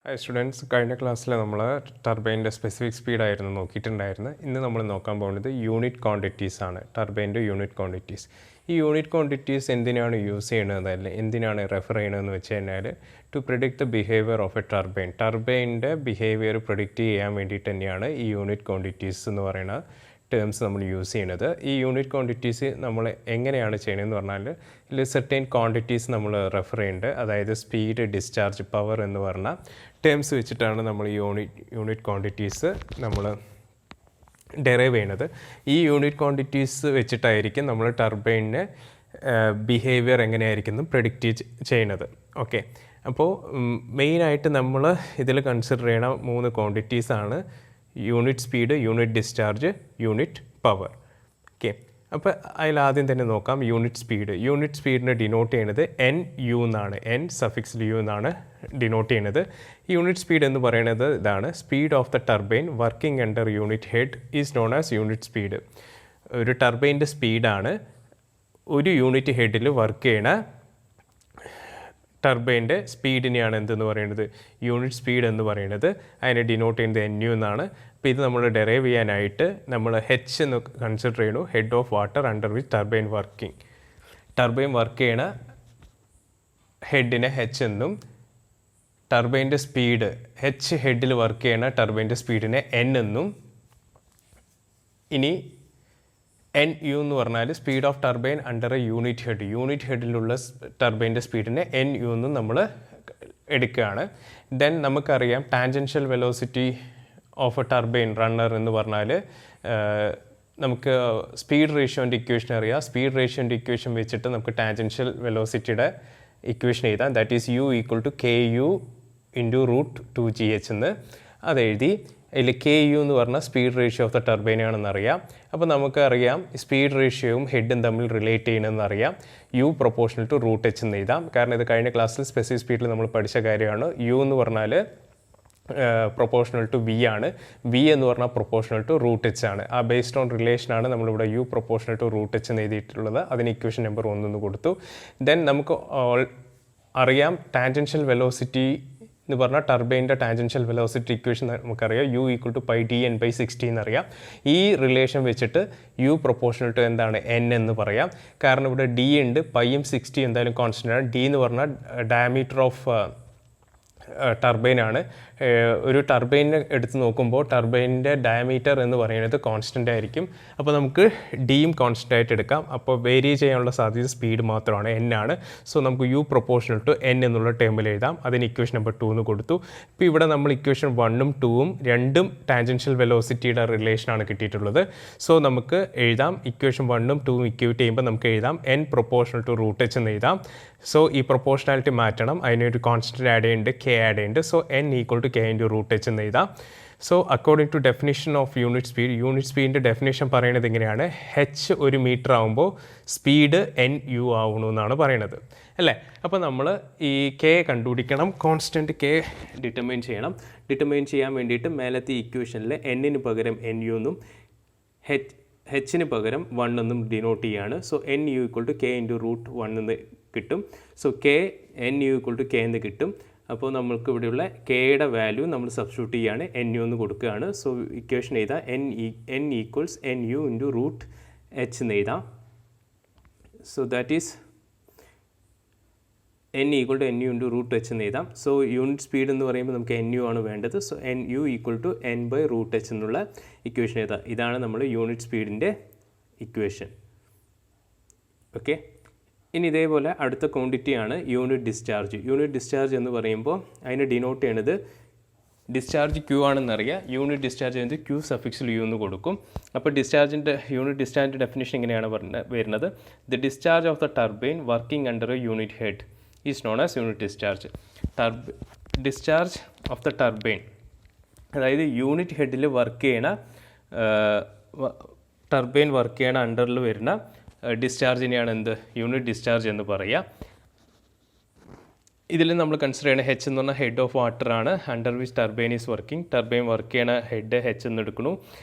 Hi students, കഴിഞ്ഞ ക്ലാസ്സിൽ നമ്മൾ ടർബൈൻ്റെ സ്പെസിഫിക് സ്പീഡായിരുന്നു നോക്കിയിട്ടുണ്ടായിരുന്നത്. ഇന്ന് നമ്മൾ നോക്കാൻ പോകുന്നത് യൂണിറ്റ് ക്വാണ്ടിറ്റീസ് ആണ്, ടർബൈൻ്റെ യൂണിറ്റ് ക്വാണ്ടിറ്റീസ്. ഈ യൂണിറ്റ് ക്വാണ്ടിറ്റീസ് എന്തിനാണ് യൂസ് ചെയ്യുന്നത്, അല്ലെങ്കിൽ എന്തിനാണ് റെഫർ ചെയ്യണമെന്ന് വെച്ച് കഴിഞ്ഞാൽ to predict the behaviour of a turbine. ടർബൈൻ്റെ ബിഹേവിയർ പ്രിഡിക്റ്റ് ചെയ്യാൻ വേണ്ടിയിട്ട് തന്നെയാണ് ഈ യൂണിറ്റ് ക്വാണ്ടിറ്റീസ് എന്ന് പറയുന്ന ടേംസ് നമ്മൾ യൂസ് ചെയ്യുന്നത്. ഈ യൂണിറ്റ് ക്വാണ്ടിറ്റീസ് നമ്മൾ എങ്ങനെയാണ് ചെയ്യണമെന്ന് പറഞ്ഞാൽ ഇതിൽ സെർട്ടൈൻ ക്വാണ്ടിറ്റീസ് നമ്മൾ റെഫർ ചെയ്യുന്നുണ്ട്. അതായത് സ്പീഡ്, ഡിസ്ചാർജ്, പവർ എന്ന് പറഞ്ഞ ടേംസ് വെച്ചിട്ടാണ് നമ്മൾ ഈ യൂണിറ്റ് ക്വാണ്ടിറ്റീസ് നമ്മൾ ഡെറൈവ് ചെയ്യുന്നത്. ഈ യൂണിറ്റ് ക്വാണ്ടിറ്റീസ് വെച്ചിട്ടായിരിക്കും നമ്മൾ ടർബൈനിൻ്റെ ബിഹേവിയർ എങ്ങനെയായിരിക്കും പ്രെഡിക്റ്റ് ചെയ്യുന്നത്. ഓക്കെ, അപ്പോൾ മെയിനായിട്ട് നമ്മൾ ഇതിൽ കൺസിഡർ ചെയ്യണ 3 ക്വാണ്ടിറ്റീസാണ് unit speed, unit discharge, unit power. Okay, അപ്പോൾ അതിലാദ്യം തന്നെ നോക്കാം യൂണിറ്റ് സ്പീഡ്. യൂണിറ്റ് സ്പീഡിനെ ഡിനോട്ട് ചെയ്യുന്നത് എൻ യു എന്നാണ്, എൻ സഫിക്സിൽ യു എന്നാണ് ഡിനോട്ട് ചെയ്യുന്നത്. യൂണിറ്റ് സ്പീഡ് എന്ന് പറയുന്നത് ഇതാണ്: speed of the turbine working under unit head is known as unit speed. ഒരു ടർബൈൻ്റെ സ്പീഡാണ് ഒരു യൂണിറ്റ് ഹെഡിൽ വർക്ക് ചെയ്യണ ടർബൈൻ്റെ സ്പീഡിനെയാണ് എന്തെന്ന് പറയുന്നത്, യൂണിറ്റ് സ്പീഡ് എന്ന് പറയുന്നത്. അതിനെ ഡിനോട്ട് ചെയ്യുന്നത് എൻ യു എന്നാണ്. അപ്പോൾ ഇത് നമ്മൾ ഡെറൈവ് ചെയ്യാനായിട്ട് നമ്മൾ എച്ച് എന്ന് കൺസിഡർ ചെയ്യണു, head of water under which turbine working. Turbine work ചെയ്യണ ഹെഡിനെ എച്ച് എന്നും ടർബൈൻ്റെ സ്പീഡ്, എച്ച് ഹെഡിൽ വർക്ക് ചെയ്യണ ടർബൈൻ്റെ സ്പീഡിനെ എൻ എന്നും. ഇനി എൻ യു എന്ന് പറഞ്ഞാൽ speed of turbine under a unit head, unit ഹെഡിലുള്ള ടർബൈൻ്റെ സ്പീഡിനെ എൻ യു എന്നും നമ്മൾ എടുക്കുകയാണ്. ദെൻ നമുക്കറിയാം tangential velocity of a turbine runner എന്ന് പറഞ്ഞാൽ നമുക്ക് സ്പീഡ് റേഷ്യോൻ്റെ ഇക്വേഷൻ അറിയാം. സ്പീഡ് റേഷ്യോൻ്റെ ഇക്വേഷൻ വെച്ചിട്ട് നമുക്ക് ടാൻജൻഷ്യൽ വെലോസിറ്റിയുടെ ഇക്വേഷൻ എഴുതാം. That is U equal to K U into √2gh എന്ന് അതെഴുതി. അതിൽ കെ യു എന്ന് പറഞ്ഞാൽ സ്പീഡ് റേഷ്യോ ഓഫ് ദ ടർബൈനാണെന്ന് അറിയാം. അപ്പോൾ നമുക്കറിയാം സ്പീഡ് റേഷ്യോയും ഹെഡും തമ്മിൽ റിലേറ്റ് ചെയ്യണമെന്ന് അറിയാം. യു പ്രൊപ്പോർഷണൽ ടു √h എന്ന് എഴുതാം. കാരണം ഇത് കഴിഞ്ഞ ക്ലാസ്സിൽ സ്പെസിഫിക് സ്പീഡിൽ നമ്മൾ പഠിച്ച കാര്യമാണ്. യു എന്ന് പറഞ്ഞാൽ പ്രൊപ്പോർഷണൽ ടു വി ആണ്, വി എന്ന് പറഞ്ഞാൽ പ്രൊപ്പോർഷണൽ ടു √h ആണ്. ആ ബേസ്ഡ് ഓൺ റിലേഷനാണ് നമ്മളിവിടെ യു പ്രൊപ്പോർഷണൽ ടു √h എന്ന് എഴുതിയിട്ടുള്ളത്. അതിന് ഇക്വേഷൻ നമ്പർ 1 എന്ന് കൊടുത്തു. ദെൻ നമുക്ക് അറിയാം ടാൻജൻഷ്യൽ വെലോസിറ്റി എന്ന് പറഞ്ഞാൽ ടർബൈൻ്റെ ടാൻജൻഷ്യൽ വെലോസിറ്റി ഇക്വേഷൻ നമുക്കറിയാം, യു ഈക്വൽ ടു πdn/60 എന്നറിയാം. ഈ റിലേഷൻ വെച്ചിട്ട് യു പ്രൊപ്പോർഷണൽ ടു എന്താണ്, എൻ എന്ന് പറയാം. കാരണം ഇവിടെ ഡി ഉണ്ട്, പൈയും 60 എന്തായാലും കോൺസ്റ്റൻ്റ് ആണ്. ഡി എന്ന് പറഞ്ഞാൽ ഡയമീറ്റർ ഓഫ് ടർബൈനാണ്. ഒരു ടർബൈനെ എടുത്ത് നോക്കുമ്പോൾ ടർബൈനിൻ്റെ ഡയമീറ്റർ എന്ന് പറയുന്നത് കോൺസ്റ്റൻ്റ് ആയിരിക്കും. അപ്പോൾ നമുക്ക് ഡിയും കോൺസ്റ്റൻ്റ് ആയിട്ട് എടുക്കാം. അപ്പോൾ വേരി ചെയ്യാനുള്ള സാധ്യത സ്പീഡ് മാത്രമാണ്, എൻ ആണ്. സോ നമുക്ക് യു പ്രൊപ്പോർഷണൽ ടു എൻ എന്നുള്ള ടേമിൽ എഴുതാം. അതിന് ഇക്വേഷൻ നമ്പർ 2 എന്ന് കൊടുത്തു. ഇപ്പോൾ ഇവിടെ നമ്മൾ ഇക്വേഷൻ 1ഉം 2ഉം രണ്ടും ടാൻജൻഷ്യൽ വെലോസിറ്റിയുടെ റിലേഷനാണ് കിട്ടിയിട്ടുള്ളത്. സോ നമുക്ക് എഴുതാം ഇക്വേഷൻ 1ഉം 2ഉം ഇക്വേറ്റ് ചെയ്യുമ്പോൾ നമുക്ക് എഴുതാം എൻ പ്രൊപ്പോർഷണൽ ടു √h എന്ന് എഴുതാം. സോ ഈ പ്രൊപ്പോർഷണാലിറ്റി മാറ്റണം, അതിനൊരു കോൺസ്റ്റൻ്റ് ആഡ് ചെയ്യുന്നുണ്ട്, കെ ആഡ് ചെയ്യുന്നുണ്ട്. So N equal to K into √h എന്ന് എഴുതാം. So according to definition of unit speed, unit സ്പീഡിൻ്റെ ഡെഫിനേഷൻ പറയുന്നത് ഇങ്ങനെയാണ്: എച്ച് 1 മീറ്റർ ആകുമ്പോൾ സ്പീഡ് എൻ യു ആവണമെന്നാണ് പറയുന്നത്, അല്ലേ? അപ്പോൾ നമ്മൾ ഈ കെ കണ്ടുപിടിക്കണം, കോൺസ്റ്റൻറ്റ് കെ ഡിറ്റർമൈൻ ചെയ്യണം. ഡിറ്റർമൈൻ ചെയ്യാൻ വേണ്ടിയിട്ട് മേലത്തെ ഇക്വേഷനിൽ എന്നിന് പകരം എൻ യു എന്നും ഹെച്ചിന് പകരം 1 എന്നും ഡിനോട്ട് ചെയ്യാണ്. So N U equal to K into √1 എന്ന് കിട്ടും. So K N U equal to K എന്ന് കിട്ടും. അപ്പോൾ നമ്മൾക്ക് ഇവിടെയുള്ള കെയുടെ വാല്യൂ നമ്മൾ സബ്സ്റ്റിറ്റ്യൂട്ട് ചെയ്യാണ്, എൻ യു എന്ന് കൊടുക്കുകയാണ്. സോ ഇക്വേഷൻ എഴുതാം N equals N U into √h എന്ന് എഴുതാം. So that is N equal to N U into √h എന്ന് എഴുതാം. സോ യൂണിറ്റ് സ്പീഡ് എന്ന് പറയുമ്പോൾ നമുക്ക് എൻ യു ആണ് വേണ്ടത്. So N U equal to n/√h എന്നുള്ള ഇക്വേഷൻ എഴുതാം. ഇതാണ് നമ്മൾ യൂണിറ്റ് സ്പീഡിൻ്റെ ഇക്വേഷൻ. ഓക്കെ, ഇനി ഇതേപോലെ അടുത്ത ക്വാണ്ടിറ്റിയാണ് യൂണിറ്റ് ഡിസ്ചാർജ്. യൂണിറ്റ് ഡിസ്ചാർജ് എന്ന് പറയുമ്പോൾ അതിന് ഡിനോട്ട് ചെയ്യണത് ഡിസ്ചാർജ് ക്യൂ ആണെന്നറിയാം. യൂണിറ്റ് ഡിസ്ചാർജ് ചെയ്യുന്നത് ക്യൂ സഫിക്സിൽ യു എന്ന് കൊടുക്കും. അപ്പോൾ യൂണിറ്റ് ഡിസ്ചാർജിൻ്റെ ഡെഫിനേഷൻ ഇങ്ങനെയാണ് വരുന്നത്: the discharge of the turbine working under a unit head is known as unit discharge. Discharge of the turbine, അതായത് യൂണിറ്റ് ഹെഡിൽ വർക്ക് ചെയ്യണ ടർബൈൻ വർക്ക് ചെയ്യണ അണ്ടറിൽ വരുന്ന ഡിസ്ചാർജിനെയാണ് എന്ത്, യൂണിറ്റ് ഡിസ്ചാർജ് എന്ന് പറയുക. ഇതിൽ നമ്മൾ കൺസിഡർ ചെയ്യണ എച്ച് എന്ന് പറഞ്ഞാൽ ഹെഡ് ഓഫ് വാട്ടർ ആണ്, under which turbine is working. Turbine work ചെയ്യണ ഹെഡ് എച്ച് എന്ന് എടുക്കുന്നു.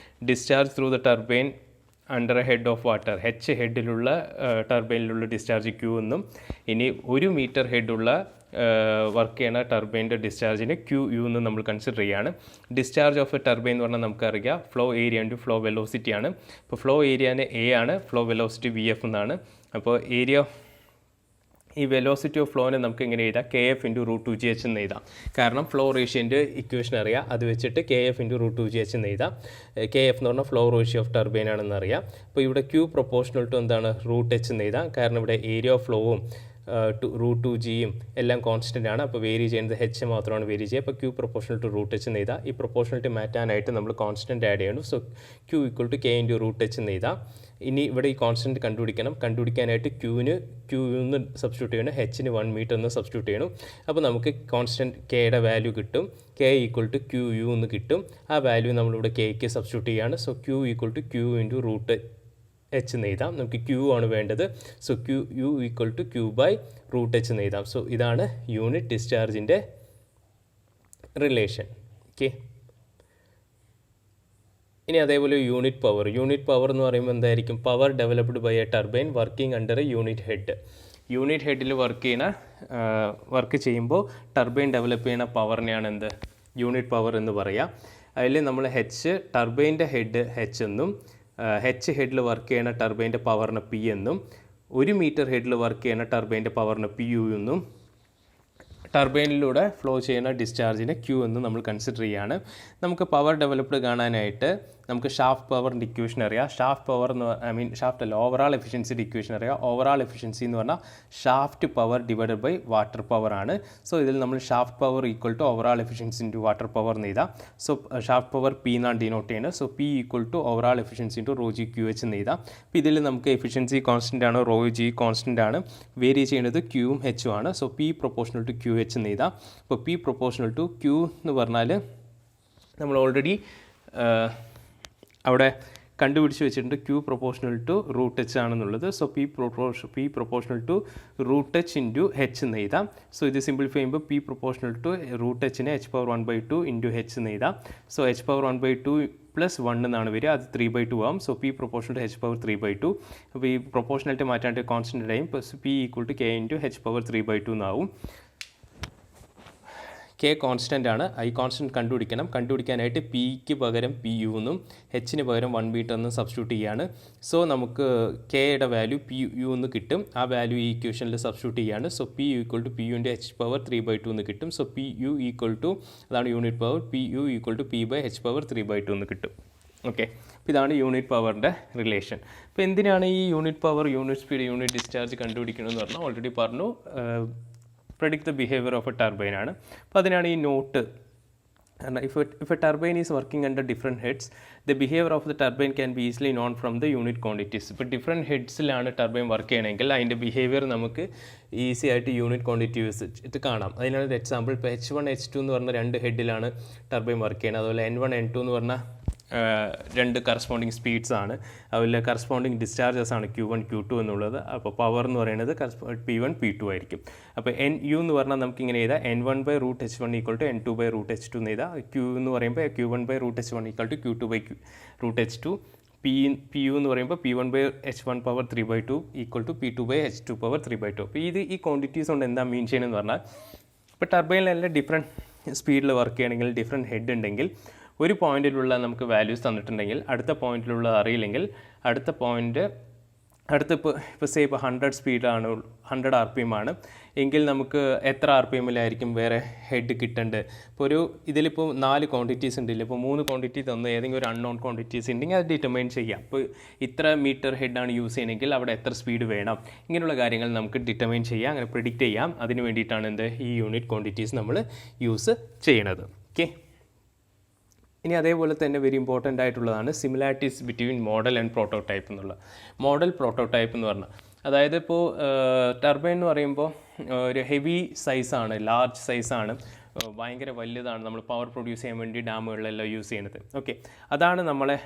Discharge through the turbine under a head of water, ഹെഡിലുള്ള ടർബൈനിലുള്ള ഡിസ്ചാർജ് ക്യൂ എന്നും. ഇനി 1 മീറ്റർ ഹെഡുള്ള വർക്ക് ചെയ്യുന്ന ടർബൈൻ്റെ ഡിസ്ചാർജിന് ക്യു യു എന്ന് നമ്മൾ കൺസിഡർ ചെയ്യുകയാണ്. ഡിസ്ചാർജ് ഓഫ് എ ടർബൈൻ എന്ന് പറഞ്ഞാൽ നമുക്കറിയാം flow area into flow velocity ആണ്. അപ്പോൾ ഫ്ലോ ഏരിയന് എ ആണ്, ഫ്ലോ വെലോസിറ്റി വി എഫ് എന്നാണ്. അപ്പോൾ ഏരിയ ഈ വെലോസിറ്റി ഓഫ് ഫ്ലോനെ നമുക്ക് എങ്ങനെ എഴുതാം, K F into root 2gh എന്ന് എഴുതാം. കാരണം ഫ്ലോ റേഷ്യോൻ്റെ ഇക്വേഷൻ അറിയാം, അത് വെച്ചിട്ട് K F into root 2gh എന്ന് എഴുതാം. കെ എഫ് എന്ന് പറഞ്ഞാൽ ഫ്ലോ റേഷ്യോ ഓഫ് ടർബൈൻ ആണെന്ന് അറിയാം. അപ്പോൾ ഇവിടെ ക്യൂ പ്രൊപ്പോർഷണൽ ടു എന്താണ്, റൂട്ട് എച്ച് എന്ന് എഴുതാം. കാരണം ഇവിടെ ഏരിയ ഓഫ് ഫ്ലോവും റൂട്ട് 2gയും എല്ലാം കോൺസ്റ്റൻ്റ് ആണ്. അപ്പോൾ വേരി ചെയ്യുന്നത് എച്ച് മാത്രമാണ് വേരി ചെയ്യുക. അപ്പോൾ Q proportional to root H എന്ന് എഴുതാം. ഈ പ്രൊപ്പോർഷണലിറ്റി മാറ്റാനായിട്ട് നമ്മൾ കോൺസ്റ്റൻറ്റ് ആഡ് ചെയ്യണം. So Q equal to K into root H എന്ന് എഴുതാം. ഇനി ഇവിടെ ഈ കോൺസ്റ്റൻറ്റ് കണ്ടുപിടിക്കാനായിട്ട് ക്യൂന്ന് സബ്സ്റ്റിറ്റ്യൂട്ട് ചെയ്യണം, എച്ചിന് 1 മീറ്റർ എന്ന് സബ്സ്റ്റിറ്റ്യൂട്ട് ചെയ്യണം. അപ്പോൾ നമുക്ക് കോൺസ്റ്റൻറ്റ് കെയുടെ വാല്യൂ കിട്ടും, K equal to Q U എന്ന് കിട്ടും. ആ വാല്യൂ നമ്മളിവിടെ കെക്ക് സബ്സ്റ്റിറ്റ്യൂട്ട് ചെയ്യുകയാണ്. So Q equal to Q into root H എന്ന് എഴുതാം. നമുക്ക് ക്യൂ ആണ് വേണ്ടത്. So Q U equal to Q by root H എന്ന് എഴുതാം. സോ ഇതാണ് യൂണിറ്റ് ഡിസ്ചാർജിൻ്റെ റിലേഷൻ. ഓക്കെ, ഇനി അതേപോലെ യൂണിറ്റ് പവർ എന്ന് പറയുമ്പോൾ എന്തായിരിക്കും, power developed by a turbine working under a unit head. Unit ഹെഡിൽ വർക്ക് ചെയ്യുമ്പോൾ ടർബൈൻ ഡെവലപ്പ് ചെയ്യുന്ന പവറിനെയാണ് എന്ത്, യൂണിറ്റ് പവർ എന്ന് പറയുക. അതിൽ നമ്മൾ ടർബൈൻ്റെ ഹെഡ് എച്ച് എന്നും, ഹെഡിൽ വർക്ക് ചെയ്യുന്ന ടർബൈൻ്റെ പവറിന് പി എന്നും, 1 മീറ്റർ ഹെഡിൽ വർക്ക് ചെയ്യുന്ന ടർബൈൻ്റെ പവറിന് പി യു എന്നും, ടർബൈനിലൂടെ ഫ്ലോ ചെയ്യുന്ന ഡിസ്ചാർജിനെ ക്യൂ എന്ന് നമ്മൾ കൺസിഡർ ചെയ്യുകയാണ്. നമുക്ക് പവർ ഡെവലപ്ഡ് കാണാനായിട്ട് നമുക്ക് ഷാഫ്റ്റ് പവറിൻ്റെ ഇക്വേഷൻ അറിയാം. ഓവറാൾ എഫിഷ്യൻസിയുടെ ഇക്വേഷൻ അറിയാം. ഓവറാൾ എഫിഷ്യൻസി എന്ന് പറഞ്ഞാൽ shaft power divided by water power ആണ്. സോ ഇതിൽ നമ്മൾ shaft power equal to overall efficiency into water power എന്ന് എഴുതാം. സോ ഷാഫ്റ്റ് പവർ പി എന്നാണ് ഡിനോട്ട് ചെയ്യുന്നത്. So P equal to overall efficiency into rho G Q H എന്ന് എഴുതാം. അപ്പോൾ ഇതിൽ നമുക്ക് എഫിഷ്യൻസി കോൺസ്റ്റൻ്റ് ആണ്, റോ ജി കോൺസ്റ്റൻ്റ് ആണ്, വേരി ചെയ്യുന്നത് ക്യൂവും എച്ചും ആണ്. So P proportional to Q H എന്ന് എഴുതാം. അപ്പോൾ പി പ്രൊപ്പോർഷണൽ ടു ക്യൂ എന്ന് പറഞ്ഞാൽ നമ്മൾ ഓൾറെഡി അവിടെ കണ്ടുപിടിച്ച് വെച്ചിട്ടുണ്ട്, Q proportional to root H ആണെന്നുള്ളത്. So P proportional to root H into H എന്ന് എഴുതാം. സോ ഇത് സിംപ്ലിഫൈ ചെയ്യുമ്പോൾ പി പ്രൊപ്പോർഷണൽ ടു റൂട്ട് എച്ചിനെ എച്ച് പവർ 1/2 ഇൻറ്റു എച്ച് എന്ന് എഴുതാം. സോ എച്ച് പവർ 1/2 പ്ലസ് 1 എന്നാണ് വരിക, അത് 3/2 ആവും. So P proportional to H power 3/2. അപ്പോൾ ഈ പ്രൊപ്പോർഷണലിറ്റി മാറ്റാണ്ട് കോൺസ്റ്റൻ്റ് ആയും P equal to K into H power 3/2 എന്നാവും. കെ കോൺസ്റ്റൻ്റ് ആണ്, ഐ കോൺസ്റ്റൻറ്റ് കണ്ടുപിടിക്കാനായിട്ട് പിക്ക് പകരം പി യു എന്നും എച്ചിന് പകരം 1 മീറ്റർ എന്നും സബ്സ്റ്റിറ്റ്യൂട്ട് ചെയ്യാണ്. സോ നമുക്ക് കെയുടെ വാല്യൂ പി യു എന്ന് കിട്ടും. ആ വാല്യൂ ഈ ഇക്വേഷനിൽ സബ്സ്റ്റിറ്റ്യൂട്ട് ചെയ്യാണ്. So P U equal to P യുൻ്റെ എച്ച് പവർ 3/2 എന്ന് കിട്ടും. So P U equal to, അതാണ് unit power, P U equal to P by H power 3/2 എന്ന് കിട്ടും. ഓക്കെ, അപ്പോൾ ഇതാണ് യൂണിറ്റ് പവറിൻ്റെ റിലേഷൻ. അപ്പോൾ എന്തിനാണ് ഈ unit power, unit speed, unit discharge കണ്ടുപിടിക്കണമെന്ന് പറഞ്ഞാൽ ഓൾറെഡി പറഞ്ഞു, predict the behavior of a turbine ആണ്. അപ്പോൾ അതിനാണ് ഈ not. If a turbine is working under different heads, the behavior of the turbine can be easily known from the unit quantities. ഇപ്പോൾ different ഹെഡ്സിലാണ് turbine work ചെയ്യണമെങ്കിൽ അതിൻ്റെ behaviour നമുക്ക് easy ആയിട്ട് unit quantity വെച്ചിട്ട് കാണാം. അതിനാണ് ഒരു എക്സാമ്പിൾ. ഇപ്പോൾ H1 H2 എന്ന് പറഞ്ഞ 2 ഹെഡിലാണ് ടർബൈൻ വർക്ക് ചെയ്യുന്നത്. അതുപോലെ N1 N2 എന്ന് പറഞ്ഞാൽ 2 കറസ്പോണ്ടിങ് സ്പീഡ്സ് ആണ്. അതുപോലെ കറസ്പോണ്ടിങ് ഡിസ്ചാർജസ് ആണ് Q1 Q2 എന്നുള്ളത്. അപ്പോൾ പവർ എന്ന് പറയുന്നത് P1 P2 ആയിരിക്കും. അപ്പോൾ NU എന്ന് പറഞ്ഞാൽ നമുക്ക് ഇങ്ങനെ എഴുതാം, N1/√H1 ഈക്വൽ ടു N2/√H2 എന്ന് എഴുതാം. Q എന്ന് പറയുമ്പോൾ Q1/√H1 equal to Q2/√H2. PU എന്ന് പറയുമ്പോൾ P1/H1 power 3/2 equal to P2/H2 power 3/2. അപ്പോൾ ഈ ക്വാണ്ടിറ്റീസ് കൊണ്ട് എന്താ മീൻ ചെയ്യുന്നതെന്ന് പറഞ്ഞാൽ, ഇപ്പോൾ ടർബൈനിലെല്ലാം ഡിഫറെൻറ്റ് സ്പീഡിൽ വർക്ക് ചെയ്യണമെങ്കിൽ, ഡിഫറെൻറ്റ് ഹെഡ് ഉണ്ടെങ്കിൽ, ഒരു പോയിന്റിലുള്ള നമുക്ക് വാല്യൂസ് തന്നിട്ടുണ്ടെങ്കിൽ അടുത്ത പോയിന്റിലുള്ള അറിയില്ലെങ്കിൽ ഇപ്പോൾ സേ ഇപ്പോൾ 100 സ്പീഡാണ്, 100 RPM ആണ് എങ്കിൽ നമുക്ക് എത്ര RPMലായിരിക്കും വേറെ ഹെഡ് കിട്ടേണ്ടത്. ഇപ്പോൾ ഇതിലിപ്പോൾ 4 ക്വാണ്ടിറ്റീസ് ഉണ്ടല്ലോ, ഇപ്പോൾ 3 ക്വാണ്ടിറ്റി തന്നു, ഏതെങ്കിലും ഒരു അൺനോൺ ക്വാണ്ടിറ്റീസ് ഉണ്ടെങ്കിൽ അത് ഡിറ്റർമൈൻ ചെയ്യാം. ഇപ്പോൾ ഇത്ര മീറ്റർ ഹെഡാണ് യൂസ് ചെയ്യണമെങ്കിൽ അവിടെ എത്ര സ്പീഡ് വേണം, ഇങ്ങനെയുള്ള കാര്യങ്ങൾ നമുക്ക് ഡിറ്റർമൈൻ ചെയ്യാം, അങ്ങനെ പ്രിഡിക്റ്റ് ചെയ്യാം. അതിന് വേണ്ടിയിട്ടാണ് ഈ യൂണിറ്റ് ക്വാണ്ടിറ്റീസ് നമ്മൾ യൂസ് ചെയ്യണത്. ഓക്കെ, ഇനി അതേപോലെ തന്നെ വെരി ഇമ്പോർട്ടൻ്റ് ആയിട്ടുള്ളതാണ് similarities between model and prototype എന്നുള്ള. മോഡൽ പ്രോട്ടോടൈപ്പ് എന്ന് പറഞ്ഞാൽ, അതായത് ഇപ്പോൾ ടർബൈൻ എന്ന് പറയുമ്പോൾ ഒരു ഹെവി സൈസാണ്, ലാർജ് സൈസാണ്, ഭയങ്കര വലുതാണ്. നമ്മൾ പവർ പ്രൊഡ്യൂസ് ചെയ്യാൻ വേണ്ടി ഡാമുകളിലെല്ലാം യൂസ് ചെയ്യുന്നത്. ഓക്കെ, അതാണ് നമ്മളെ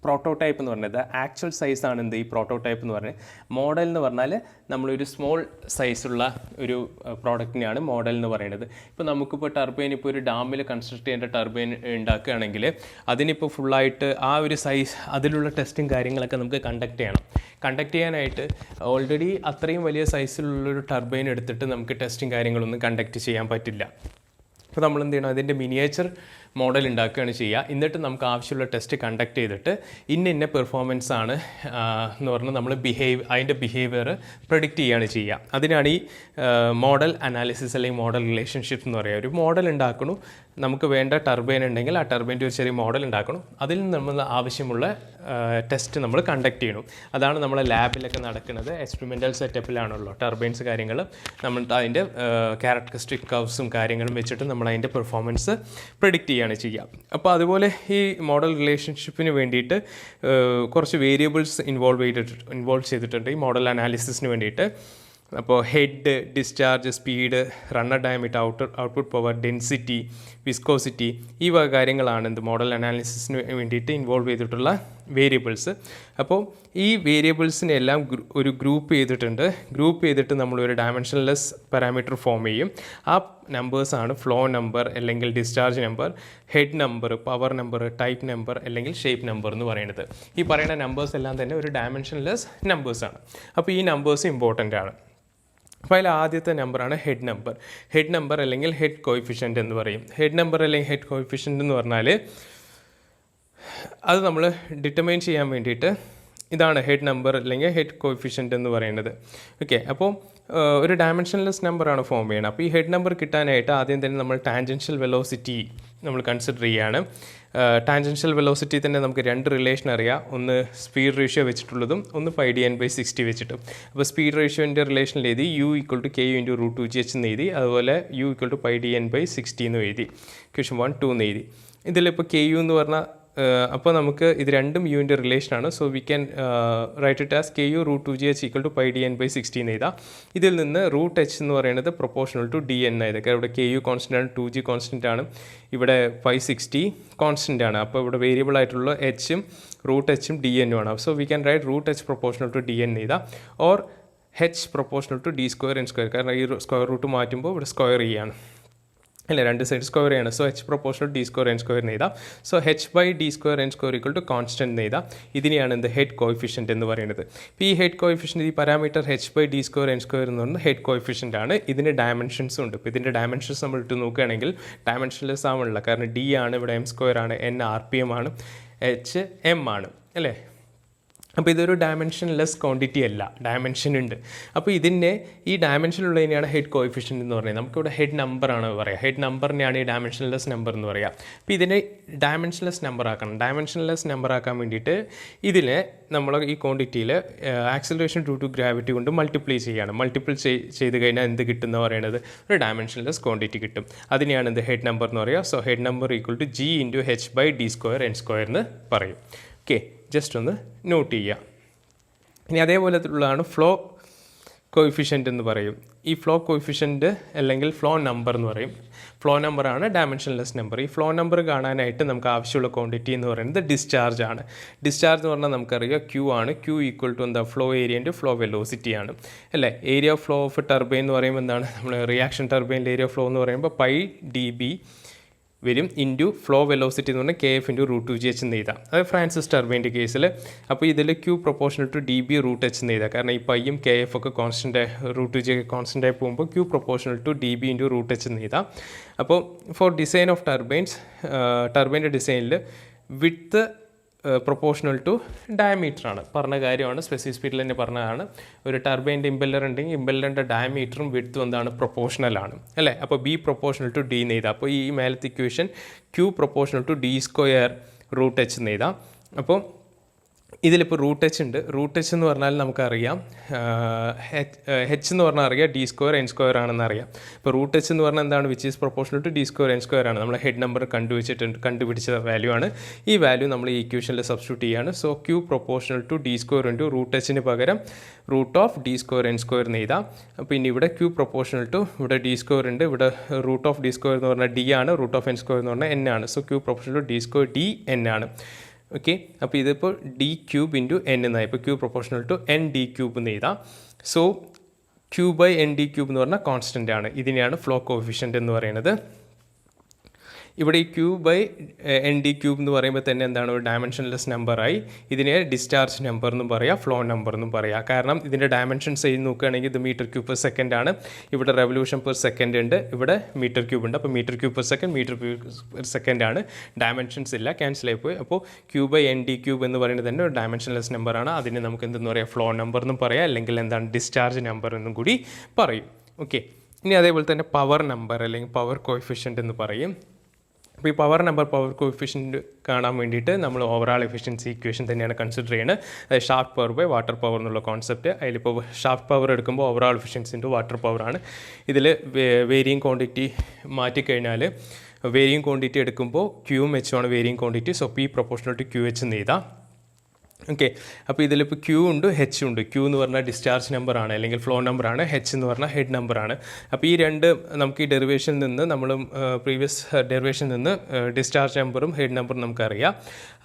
പ്രോട്ടോടൈപ്പ് എന്ന് പറഞ്ഞത് ആക്ച്വൽ സൈസാണ് എന്ത് ഈ പ്രോട്ടോടൈപ്പ് എന്ന് പറഞ്ഞത്. മോഡൽ എന്ന് പറഞ്ഞാൽ നമ്മളൊരു സ്മോൾ സൈസുള്ള ഒരു പ്രോഡക്റ്റിനെയാണ് മോഡൽ എന്ന് പറയുന്നത്. ഇപ്പോൾ നമുക്കിപ്പോൾ ടർബൈൻ ഇപ്പോൾ ഒരു ഡാമിൽ കൺസ്ട്രക്ട് ചെയ്യേണ്ട ടർബൈൻ ഉണ്ടാക്കുകയാണെങ്കിൽ അതിനിപ്പോൾ ഫുള്ളായിട്ട് ആ ഒരു സൈസ് അതിലുള്ള ടെസ്റ്റും കാര്യങ്ങളൊക്കെ നമുക്ക് കണ്ടക്ട് ചെയ്യണം. കണ്ടക്ട് ചെയ്യാനായിട്ട് ഓൾറെഡി അത്രയും വലിയ സൈസിലുള്ളൊരു ടർബൈൻ എടുത്തിട്ട് നമുക്ക് ടെസ്റ്റും കാര്യങ്ങളൊന്നും കണ്ടക്ട് ചെയ്യാൻ പറ്റില്ല. അപ്പോൾ നമ്മൾ എന്ത് ചെയ്യണം, അതിൻ്റെ മിനിയേച്ചർ മോഡൽ ഉണ്ടാക്കുകയാണ് ചെയ്യുക. എന്നിട്ട് നമുക്ക് ആവശ്യമുള്ള ടെസ്റ്റ് കണ്ടക്ട് ചെയ്തിട്ട് ഇന്ന പെർഫോമൻസ് ആണ് എന്ന് പറഞ്ഞാൽ നമ്മൾ അതിൻ്റെ ബിഹേവിയർ പ്രെഡിക്റ്റ് ചെയ്യുകയാണ് ചെയ്യുക. അതിനാണ് ഈ മോഡൽ അനാലിസിസ് അല്ലെങ്കിൽ മോഡൽ റിലേഷൻഷിപ്പ് എന്ന് പറയുക. ഒരു മോഡൽ ഉണ്ടാക്കണം, നമുക്ക് വേണ്ട ടർബൈൻ ഉണ്ടെങ്കിൽ ആ ടർബൈൻ്റെ ഒരു ചെറിയ മോഡൽ ഉണ്ടാക്കണം, അതിൽ നിന്ന് നമ്മൾ ആവശ്യമുള്ള ടെസ്റ്റ് നമ്മൾ കണ്ടക്ട് ചെയ്യണം. അതാണ് നമ്മളെ ലാബിലൊക്കെ നടക്കുന്നത്. എക്സ്പെരിമെൻ്റൽ സെറ്റപ്പിലാണല്ലോ ടർബൈൻസ് കാര്യങ്ങൾ. നമ്മൾ അതിൻ്റെ ക്യാരക്ടറിസ്റ്റിക് കർവ്സും കാര്യങ്ങളും വെച്ചിട്ട് നമ്മൾ അതിൻ്റെ പെർഫോമൻസ് പ്രെഡിക്റ്റ് ചെയ്യുക ചെയ്യാം. അപ്പോൾ അതുപോലെ ഈ മോഡൽ റിലേഷൻഷിപ്പിന് വേണ്ടിയിട്ട് കുറച്ച് വേരിയബിൾസ് ഇൻവോൾവ് ചെയ്തിട്ടുണ്ട് ഈ മോഡൽ അനാലിസിസിന് വേണ്ടിയിട്ട്. അപ്പോൾ head, discharge, speed, runner diameter, output power, density, viscosity, ഈ വക കാര്യങ്ങളാണ് എന്ത് മോഡൽ അനാലിസിസിന് വേണ്ടിയിട്ട് ഇൻവോൾവ് ചെയ്തിട്ടുള്ള വേരിയബിൾസ്. അപ്പോൾ ഈ വേരിയബിൾസിനെ എല്ലാം ഒരു ഗ്രൂപ്പ് ചെയ്തിട്ട് നമ്മളൊരു ഡയമെൻഷൻലെസ് പാരാമീറ്റർ ഫോം ചെയ്യും. ആ നമ്പേഴ്സാണ് ഫ്ലോ നമ്പർ അല്ലെങ്കിൽ discharge number, head number, power number, type number അല്ലെങ്കിൽ ഷേപ്പ് നമ്പർ എന്ന് പറയുന്നത്. ഈ പറയുന്ന നമ്പേഴ്സ് എല്ലാം തന്നെ ഒരു ഡയമെൻഷൻലെസ് നമ്പേഴ്സാണ്. അപ്പോൾ ഈ നമ്പേഴ്സ് ഇമ്പോർട്ടൻ്റ് ആണ്. അപ്പോൾ അതിൽ ആദ്യത്തെ നമ്പറാണ് ഹെഡ് നമ്പർ അല്ലെങ്കിൽ ഹെഡ് കോയിഫിഷ്യൻ്റ് എന്ന് പറയും. ഹെഡ് നമ്പർ അല്ലെങ്കിൽ ഹെഡ് കോയിഫിഷ്യൻ്റ് എന്ന് പറഞ്ഞാൽ അത് നമ്മൾ ഡിറ്റർമൈൻ ചെയ്യാൻ വേണ്ടിയിട്ട് ഇതാണ് ഹെഡ് നമ്പർ അല്ലെങ്കിൽ ഹെഡ് കോയിഫിഷ്യൻ്റ് എന്ന് പറയുന്നത്. ഓക്കെ, അപ്പോൾ ഒരു ഡയമെൻഷൻലെസ് നമ്പറാണ് ഫോം ചെയ്യണം. അപ്പോൾ ഈ ഹെഡ് നമ്പർ കിട്ടാനായിട്ട് ആദ്യം തന്നെ നമ്മൾ ടാൻജൻഷ്യൽ വെലോസിറ്റി നമ്മൾ കൺസിഡർ ചെയ്യുകയാണ്. ടാൻജൻഷ്യൽ വെലോസിറ്റി തന്നെ നമുക്ക് രണ്ട് റിലേഷൻ അറിയാം. ഒന്ന് സ്പീഡ് റേഷ്യോ വെച്ചിട്ടുള്ളതും ഒന്ന് πdn/60 വെച്ചിട്ടും. അപ്പോൾ സ്പീഡ് റേഷ്യോൻ്റെ റിലേഷനിൽ എഴുതി u = ku × √2gh എന്ന് എഴുതി. അതുപോലെ u = πdn/60 എന്ന് എഴുതി. ക്വസ്റ്റ്യൻ 1, 2 എന്ന് എഴുതി. ഇതിലിപ്പോൾ ku എന്ന് പറഞ്ഞാൽ അപ്പോൾ നമുക്ക് ഇത് രണ്ടും യുവിൻ്റെ റിലേഷനാണ്. So we can write it as ku √2gh = πdn/60 എന്ന് എഴുതാം. ഇതിൽ നിന്ന് √h എന്ന് പറയുന്നത് പ്രൊപ്പോർഷണൽ ടു dn ആയത്. ഇവിടെ ku കോൺസ്റ്റൻ്റ് ആണ്, 2g കോൺസ്റ്റൻ്റ് ആണ്, ഇവിടെ 560 കോൺസ്റ്റൻ്റ് ആണ്. അപ്പോൾ ഇവിടെ വേരിയബിൾ ആയിട്ടുള്ള എച്ചും √hഉം dn ആണ്. So we can write √h proportional to dn എന്ന് എഴുതാം. Or h proportional to d² n², കാരണം ഈ സ്ക്വയർ റൂട്ട് മാറ്റുമ്പോൾ ഇവിടെ സ്ക്വയർ ചെയ്യാണ് അല്ലേ, രണ്ട് സൈഡ് സ്ക്വയർ ചെയ്യാണ്. So h proportional d² n² എന്ന് എഴുതാം. സോ h/d² n² = കോൺസ്റ്റൻ്റ് എന്ന് എഴുതാം. ഇതിനെയാണ് എന്ത് ഹെഡ് കോയിഫിഷ്യൻ്റ് എന്ന് പറയുന്നത്. ഇപ്പോൾ ഈ ഹെഡ് കോയിഫിഷ്യൻ്റ്, ഈ പാരാമീറ്റർ h/d² n² എന്ന് പറയുന്നത് ഹെഡ് കോയിഫിഷ്യൻ്റ് ആണ്. ഇതിന് ഡയമെൻഷൻസും ഉണ്ട്. ഇപ്പോൾ ഇതിൻ്റെ ഡയമെൻഷൻസ് നമ്മൾ ഇട്ട് നോക്കുകയാണെങ്കിൽ ഡയമെൻഷൻലെസ് ആവുന്നില്ല. കാരണം d ആണ്, ഇവിടെ m² ആണ്, n rpm ആണ്, h m ആണ് അല്ലേ. അപ്പോൾ ഇതൊരു ഡയമെൻഷൻലെസ് ക്വാണ്ടിറ്റി അല്ല, ഡയമെൻഷൻ ഉണ്ട്. അപ്പോൾ ഇതിൻ്റെ ഈ ഡയമെൻഷനുള്ളതിനെയാണ് ഹെഡ് കോയിഫിഷ്യൻ്റ് എന്ന് പറയുന്നത്. നമുക്കിവിടെ ഹെഡ് നമ്പറാണ് പറയുക. ഹെഡ് നമ്പറിനെയാണ് ഈ ഡയമെൻഷൻലെസ് നമ്പർ എന്ന് പറയുക. അപ്പോൾ ഇതിനെ ഡയമെൻഷൻലെസ് നമ്പർ ആക്കണം. ഡയമെൻഷൻലെസ് നമ്പർ ആക്കാൻ വേണ്ടിയിട്ട് ഇതിനെ നമ്മൾ ഈ ക്വാണ്ടിറ്റിയിൽ ആക്സിലറേഷൻ ഡ്യൂ ടു ഗ്രാവിറ്റി കൊണ്ട് മൾട്ടിപ്ലൈ ചെയ്യുകയാണ്. മൾട്ടിപ്പിൾ ചെയ്ത് കഴിഞ്ഞാൽ എന്ത് കിട്ടുമെന്ന് പറയുന്നത് ഒരു ഡയമെൻഷൻലെസ് ക്വാണ്ടിറ്റി കിട്ടും. അതിനെയാണ് എന്ത് ഹെഡ് നമ്പർ എന്ന് പറയുക. So head number = g × h/d² n² എന്ന് പറയും. ഓക്കെ, ജസ്റ്റ് ഒന്ന് നോട്ട് ചെയ്യുക. ഇനി അതേപോലെയുള്ളതാണ് ഫ്ലോ കോയിഫിഷ്യൻ്റ് എന്ന് പറയും. ഈ ഫ്ലോ കോയിഫിഷ്യൻ്റ് അല്ലെങ്കിൽ ഫ്ലോ നമ്പർ എന്ന് പറയും. ഫ്ലോ നമ്പറാണ് ഡയമെൻഷൻലെസ് നമ്പർ. ഈ ഫ്ലോ നമ്പർ കാണാനായിട്ട് നമുക്ക് ആവശ്യമുള്ള ക്വാണ്ടിറ്റി എന്ന് പറയുന്നത് ഡിസ്ചാർജ് ആണ്. ഡിസ്ചാർജ് എന്ന് പറഞ്ഞാൽ നമുക്കറിയാം Q ആണ്. Q = എന്താ, ഫ്ലോ ഏരിയ × ഫ്ലോ വെലോസിറ്റി ആണ് അല്ലേ. Area of flow of turbine എന്ന് പറയുമ്പോൾ എന്താണ്, നമ്മൾ റിയാക്ഷൻ ടർബൈനിൻ്റെ ഏരിയ ഓഫ് ഫ്ലോ എന്ന് പറയുമ്പോൾ πdB വരും ഇൻറ്റു ഫ്ലോ വെലോസിറ്റി എന്ന് പറഞ്ഞാൽ kf × √2gh എന്ന് എഴുതാം. അത് ഫ്രാൻസിസ് ടർബൈൻ്റെ കേസിൽ. അപ്പോൾ ഇതിൽ Q proportional to dB √h എന്ന് എഴുതാം. കാരണം ഈ പൈയും kf ഒക്കെ കോൺസ്റ്റൻ്റ്, √2g കോൺസ്റ്റൻ്റ് ആയി പോകുമ്പോൾ Q proportional to dB × √h എന്ന് എഴുതാം. അപ്പോൾ ഫോർ ഡിസൈൻ ഓഫ് ടർബൈൻ്റെ ഡിസൈനിൽ വിഡ്ത്ത് പ്രൊപ്പോർഷണൽ ടു ഡയമീറ്റർ ആണ്. പറഞ്ഞ കാര്യമാണ്, സ്പെസിഫിക് സ്പീഡിൽ തന്നെ പറഞ്ഞതാണ്. ഒരു ടർബൈൻ്റെ ഇമ്പല്ലർ ഉണ്ടെങ്കിൽ ഇമ്പല്ലറിൻ്റെ ഡയമീറ്ററും വിഡ്ത്തും എന്താണ്, പ്രൊപ്പോർഷണൽ ആണ് അല്ലേ. അപ്പോൾ B പ്രൊപ്പോർഷണൽ ടു D എന്ന് എഴുതാം. അപ്പോൾ ഈ മേലത്തെ equation Q proportional to d² √h എന്ന് എഴുതാം. അപ്പോൾ ഇതിലിപ്പോൾ √h ഉണ്ട്. √h എന്ന് പറഞ്ഞാൽ നമുക്കറിയാം h എന്ന് പറഞ്ഞാൽ അറിയാം d² n² ആണെന്ന് അറിയാം. ഇപ്പോൾ √h എന്ന് പറഞ്ഞാൽ എന്താണ്, which is proportional to d² n² ആണ്. നമ്മൾ ഹെഡ് നമ്പർ കണ്ടുപിടിച്ച വാല്യൂ ആണ്. ഈ വാല്യൂ നമ്മൾ ഈ ഇക്വേഷനിൽ സബ്സ്റ്റിറ്റ്യൂട്ട് ചെയ്യാണ്. So Q proportional to d² × √hന് പകരം √d² n² എന്ന് എഴുതാം. അപ്പോൾ ഇനി ഇവിടെ Q പ്രൊപ്പോർഷണൽ ടു, ഇവിടെ d² ഉണ്ട്, ഇവിടെ √d² എന്ന് പറഞ്ഞാൽ d ആണ്, √n² എന്ന് പറഞ്ഞാൽ n ആണ്. So Q proportional to d² d n ആണ്. ഓക്കെ, അപ്പോൾ ഇതിപ്പോൾ ഡി ക്യൂബ് ഇൻറ്റു എൻ എന്നായി. ഇപ്പോൾ Q proportional to N D cube എന്ന് എഴുതാം. So Q by N D cube എന്ന് പറഞ്ഞാൽ കോൺസ്റ്റൻ്റ് ആണ്. ഇതിനെയാണ് ഫ്ലോ കോഎഫിഷ്യൻ്റ് എന്ന് പറയുന്നത്. ഇവിടെ ഈ Q by N D cube എന്ന് പറയുമ്പോൾ തന്നെ എന്താണ്, ഒരു ഡയമെൻഷൻലെസ് നമ്പറായി. ഇതിനെ ഡിസ്ചാർജ് നമ്പർ എന്നും പറയാം, ഫ്ലോ നമ്പർ എന്നും പറയാം. കാരണം ഇതിൻ്റെ ഡയമെൻഷൻസ് ചെയ്ത് നോക്കുകയാണെങ്കിൽ ഇത് മീറ്റർ ക്യൂബ് പെർ സെക്കൻഡ് ആണ്. ഇവിടെ റെവല്യൂഷൻ പെർ സെക്കൻഡ് ഉണ്ട്, ഇവിടെ മീറ്റർ ക്യൂബ് ഉണ്ട്. അപ്പോൾ metre cube per second, metre cube per second ആണ്. ഡയമെൻഷൻസ് ഇല്ല, ക്യാൻസൽ ആയിപ്പോയി. അപ്പോൾ Q by N D cube എന്ന് പറയുന്നത് തന്നെ ഒരു ഡയമെൻഷൻലെസ് നമ്പറാണ്. അതിനെ നമുക്ക് എന്തെന്ന് പറയാം, ഫ്ലോ നമ്പർ എന്നും പറയാം, അല്ലെങ്കിൽ എന്താണ് ഡിസ്ചാർജ് നമ്പർ എന്നും കൂടി പറയും. ഓക്കെ, ഇനി അതേപോലെ തന്നെ പവർ നമ്പർ അല്ലെങ്കിൽ പവർ കോഎഫിഷ്യൻ്റ് എന്ന് പറയും. അപ്പോൾ ഈ പവർ നമ്പർ, പവർ കോഎഫിഷ്യൻ്റ് കാണാൻ വേണ്ടിയിട്ട് നമ്മൾ ഓവറാൾ എഫിഷ്യൻസി ഇക്വേഷൻ തന്നെയാണ് കൺസിഡർ ചെയ്യുന്നത്. അതായത് shaft power by water power എന്നുള്ള കോൺസെപ്റ്റ്. അതിലിപ്പോൾ ഷാഫ്റ്റ് പവർ എടുക്കുമ്പോൾ ഓവറാൾ എഫിഷ്യൻസി ഇൻറ്റു വാട്ടർ പവറാണ്. ഇതിൽ വേരിയിങ് ക്വാണ്ടിറ്റി മാറ്റിക്കഴിഞ്ഞാൽ വേരിയിങ് ക്വാണ്ടിറ്റി എടുക്കുമ്പോൾ ക്യൂ എച്ച് ആണ് varying quantity. So P proportional to Q H എന്ന് എഴുതാം. ഓക്കെ, അപ്പോൾ ഇതിലിപ്പോൾ ക്യൂ ഉണ്ട്, എച്ച് ഉണ്ട്. ക്യൂ എന്ന് പറഞ്ഞാൽ ഡിസ്ചാർജ് നമ്പറാണ് അല്ലെങ്കിൽ ഫ്ലോ നമ്പറാണ്. എച്ച് എന്ന് പറഞ്ഞാൽ ഹെഡ് നമ്പറാണ്. അപ്പോൾ ഈ രണ്ട് നമുക്ക് ഈ ഡെറിവേഷനിൽ നിന്ന് നമ്മൾ പ്രീവിയസ് ഡെറിവേഷനിൽ നിന്ന് ഡിസ്ചാർജ് നമ്പറും ഹെഡ് നമ്പറും നമുക്കറിയാം.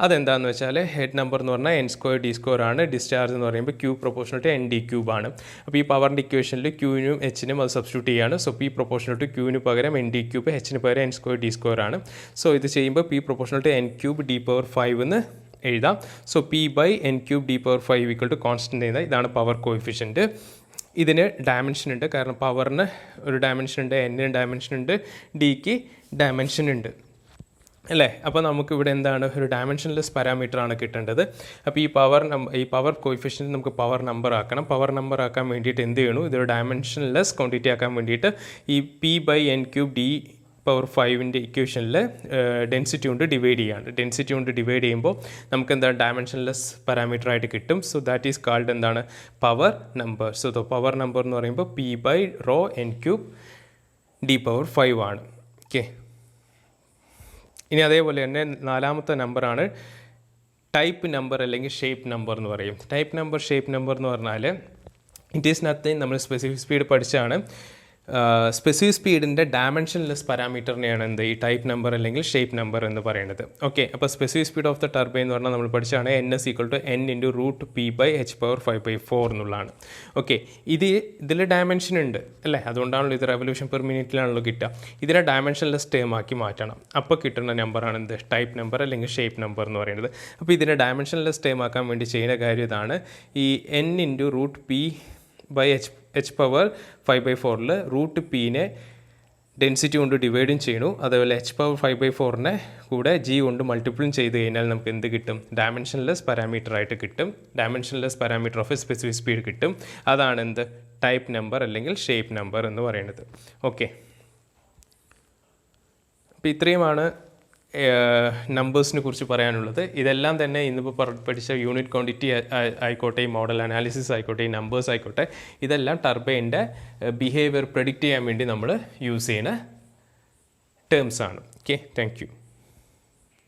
അതെന്താണെന്ന് വെച്ചാൽ ഹെഡ് നമ്പർ എന്ന് പറഞ്ഞാൽ എൻ സ്ക്വയർ ഡി സ്ക്വയർ ആണ്. ഡിസ്ചാർജ് എന്ന് പറയുമ്പോൾ Q proportional to N D cube ആണ്. അപ്പോൾ ഈ പവറിൻ്റെ ഇക്വേഷനിൽ ക്യൂവിനും എച്ചിനും അത് സബ്സ്റ്റിറ്റ്യൂട്ട് ചെയ്യാണ്. സോ പി പ്രൊപ്പോർഷണൽ ടു ക്യൂവിന് പകരം എൻ ഡി ക്യൂബ്, എച്ചിന് പകരം എൻ സ്ക്വയർ ഡി സ്ക്വയർ ആണ്. സോ ഇത് ചെയ്യുമ്പോൾ P proportional to N cube D power 5 എന്ന് എഴുതാം. So P by N cube D power 5 equal to constant എഴുതാം. ഇതാണ് പവർ കോഎഫിഷ്യൻറ്റ്. ഇതിന് ഡയമെൻഷൻ ഉണ്ട്, കാരണം പവറിന് ഒരു ഡയമെൻഷൻ ഉണ്ട്, എന്നിന് ഡയമെൻഷൻ ഉണ്ട്, ഡിക്ക് ഡയമെൻഷൻ ഉണ്ട് അല്ലേ. അപ്പോൾ നമുക്കിവിടെ എന്താണ്, ഒരു ഡയമെൻഷൻലെസ് പാരാമീറ്ററാണ് കിട്ടേണ്ടത്. അപ്പോൾ ഈ പവർ കോഎഫിഷ്യൻറ്റ് നമുക്ക് പവർ നമ്പർ ആക്കണം. പവർ നമ്പർ ആക്കാൻ വേണ്ടിയിട്ട് എന്ത് ചെയ്യണു, ഇതൊരു ഡയമെൻഷൻലെസ് ക്വാണ്ടിറ്റി ആക്കാൻ വേണ്ടിയിട്ട് ഈ P by N cube D power 5ൻ്റെ ഇക്വേഷനിൽ ഡെൻസിറ്റി കൊണ്ട് ഡിവൈഡ് ചെയ്യാണ്. ഡെൻസിറ്റി കൊണ്ട് ഡിവൈഡ് ചെയ്യുമ്പോൾ നമുക്ക് എന്താണ് ഡയമെൻഷൻലെസ് പാരാമീറ്റർ ആയിട്ട് കിട്ടും. സോ ദാറ്റ് ഈസ് കാൾഡ് എന്താണ്, power number. So power number എന്ന് പറയുമ്പോൾ P by rho N cube D power 5 ആണ്. ഓക്കെ, ഇനി അതേപോലെ തന്നെ നാലാമത്തെ നമ്പറാണ് ടൈപ്പ് നമ്പർ അല്ലെങ്കിൽ ഷേപ്പ് നമ്പർ എന്ന് പറയും. ടൈപ്പ് നമ്പർ, ഷേപ്പ് നമ്പർ എന്ന് പറഞ്ഞാൽ ഇറ്റ് ഈസ് നത്തിങ്, നമ്മൾ സ്പെസിഫിക് സ്പീഡ് പഠിച്ചാണ്. സ്പെസിഫിക് സ്പീഡിൻ്റെ ഡയമെൻഷൻലെസ് പാരാമീറ്ററിനെയാണ് എന്ത് ഈ ടൈപ്പ് നമ്പർ അല്ലെങ്കിൽ ഷേപ്പ് നമ്പർ എന്ന് പറയുന്നത്. ഓക്കെ, അപ്പോൾ specific speed of the turbine എന്ന് പറഞ്ഞാൽ നമ്മൾ പഠിച്ചാണ് N S equal to N into root P by H power 5/4 എന്നുള്ളതാണ്. ഓക്കെ, ഇതിൽ ഡയമെൻഷൻ ഉണ്ട് അല്ലേ, അതുകൊണ്ടാണല്ലോ ഇത് റെവല്യൂഷൻ പെർ മിനിറ്റിലാണല്ലോ കിട്ടുക. ഇതിനെ ഡയമെൻഷൻലെസ് ടേം ആക്കി മാറ്റണം. അപ്പോൾ കിട്ടുന്ന നമ്പറാണ് എന്ത് ടൈപ്പ് നമ്പർ അല്ലെങ്കിൽ ഷേപ്പ് നമ്പർ എന്ന് പറയുന്നത്. അപ്പോൾ ഇതിനെ ഡയമെൻഷൻലെസ് ടേം ആക്കാൻ വേണ്ടി ചെയ്യുന്ന കാര്യം ഇതാണ്. ഈ N into root P by H power 5/4 root പീനെ ഡെൻസിറ്റി കൊണ്ട് ഡിവൈഡും ചെയ്യണു. അതേപോലെ എച്ച് പവർ 5/4 കൂടെ ജി കൊണ്ട് മൾട്ടിപ്പിളും ചെയ്ത് കഴിഞ്ഞാൽ നമുക്ക് എന്ത് കിട്ടും, ഡയമെൻഷൻലെസ് പാരാമീറ്റർ ആയിട്ട് കിട്ടും. Dimensionless parameter of A specific speed കിട്ടും. അതാണ് എന്ത് ടൈപ്പ് നമ്പർ അല്ലെങ്കിൽ ഷേപ്പ് നമ്പർ എന്ന് പറയുന്നത്. ഓക്കെ, അപ്പോൾ ഇത്രയുമാണ് നമ്പേഴ്സിനെ കുറിച്ച് പറയാനുള്ളത്. ഇതെല്ലാം തന്നെ ഇന്നിപ്പോൾ പഠിച്ച യൂണിറ്റ് ക്വാണ്ടിറ്റി ആയിക്കോട്ടെ, മോഡൽ അനാലിസിസ് ആയിക്കോട്ടെ, ഈ നമ്പേഴ്സ് ആയിക്കോട്ടെ, ഇതെല്ലാം ടർബൈൻ്റെ ബിഹേവിയർ പ്രെഡിക്റ്റ് ചെയ്യാൻ വേണ്ടി നമ്മൾ യൂസ് ചെയ്യുന്ന ടേംസാണ്. Okay, thank you.